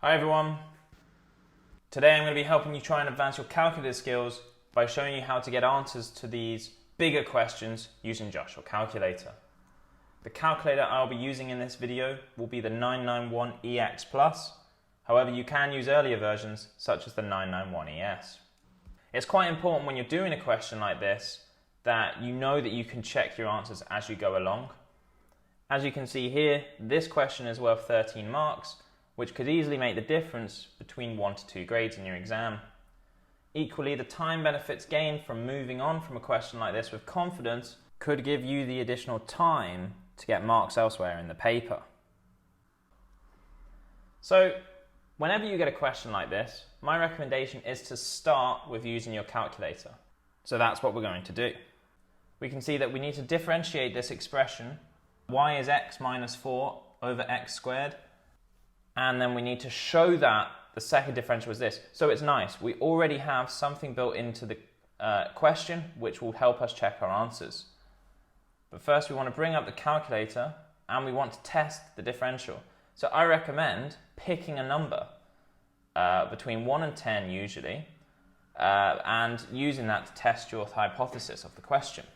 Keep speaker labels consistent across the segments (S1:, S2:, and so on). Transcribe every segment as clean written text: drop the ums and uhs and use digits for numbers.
S1: Hi everyone. Today I'm going to be helping you try and advance your calculator skills by showing you how to get answers to these bigger questions using just your calculator. The calculator I'll be using in this video will be the 991EX Plus. However, you can use earlier versions such as the 991ES. It's quite important when you're doing a question like this that you know that you can check your answers as you go along. As you can see here, this question is worth 13 marks, which could easily make the difference between 1 to 2 grades in your exam. Equally, the time benefits gained from moving on from a question like this with confidence could give you the additional time to get marks elsewhere in the paper. So, whenever you get a question like this, my recommendation is to start with using your calculator. So that's what we're going to do. We can see that we need to differentiate this expression, y is x minus 4 over x squared, and then we need to show that the second differential is this. So it's nice, we already have something built into the question which will help us check our answers. But first we want to bring up the calculator and we want to test the differential. So I recommend picking a number between 1 and 10 usually, and using that to test your hypothesis of the question.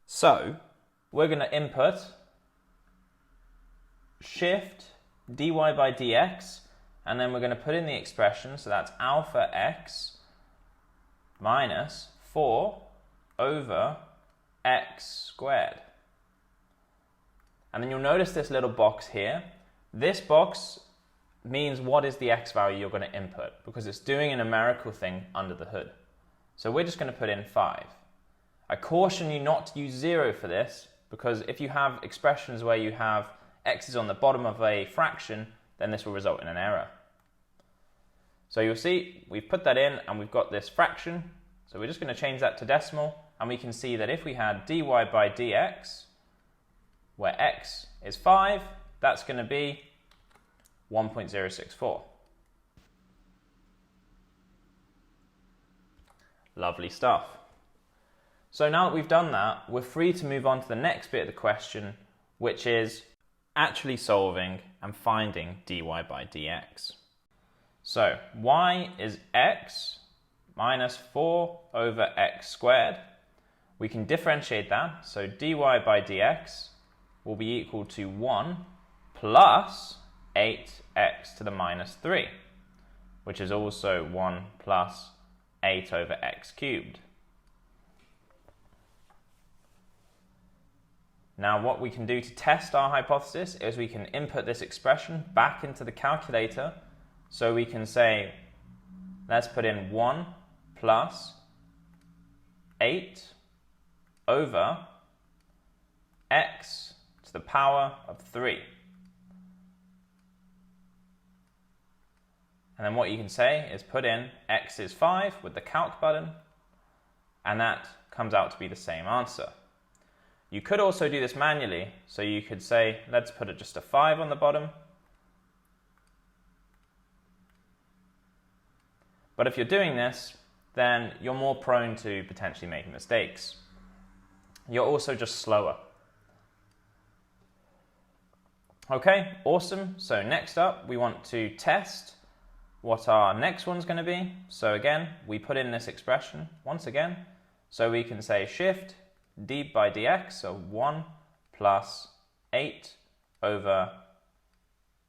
S1: So we're going to input shift dy by dx, and then we're going to put in the expression, so that's alpha x minus 4 over x squared. And then you'll notice this little box here. This box means what is the x value you're going to input, because it's doing a numerical thing under the hood. So we're just going to put in 5. I caution you not to use 0 for this, because if you have expressions where you have x is on the bottom of a fraction, then this will result in an error. So you'll see we've put that in and we've got this fraction. So we're just going to change that to decimal, and we can see that if we had dy by dx, where x is 5, that's going to be 1.064. Lovely stuff. So now that we've done that, we're free to move on to the next bit of the question, which is actually solving and finding dy by dx. So y is x minus 4 over x squared. We can differentiate that, so dy by dx will be equal to 1 plus 8x to the minus 3, which is also 1 plus 8 over x cubed. Now what we can do to test our hypothesis is we can input this expression back into the calculator. So we can say, let's put in 1 plus 8 over x to the power of 3. And then what you can say is put in x is 5 with the calc button, and that comes out to be the same answer. You could also do this manually, so you could say, let's put it just a 5 on the bottom. But if you're doing this, then you're more prone to potentially making mistakes. You're also just slower. Okay, awesome. So next up, we want to test what our next one's going to be. So again, we put in this expression once again. So we can say shift d by dx, so 1 plus 8 over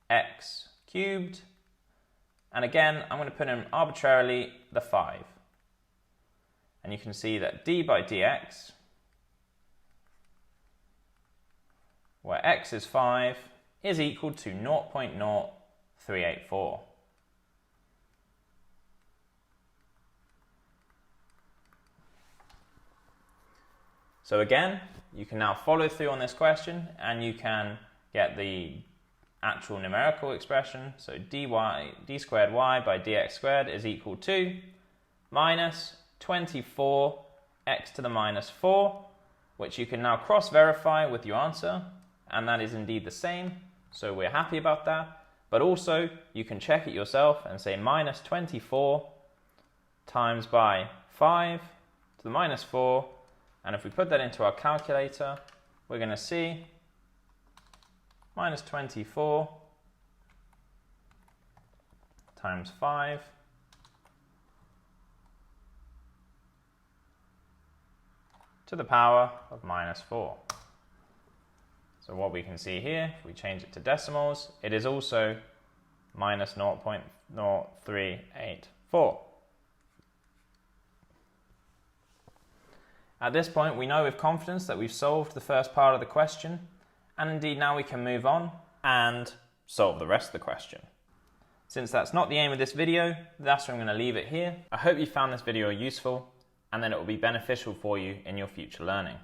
S1: x cubed. And again, I'm going to put in arbitrarily the 5. And you can see that d by dx, where x is 5, is equal to 0.0384. So again, you can now follow through on this question and you can get the actual numerical expression. So d squared y by dx squared is equal to minus 24 x to the minus 4, which you can now cross-verify with your answer, and that is indeed the same. So we're happy about that. But also, you can check it yourself and say minus 24 times by 5 to the minus 4. And if we put that into our calculator, we're going to see minus 24 times 5 to the power of minus 4. So what we can see here, if we change it to decimals, it is also minus 0.0384. At this point, we know with confidence that we've solved the first part of the question, and indeed now we can move on and solve the rest of the question. Since that's not the aim of this video, that's where I'm going to leave it here. I hope you found this video useful and that it will be beneficial for you in your future learning.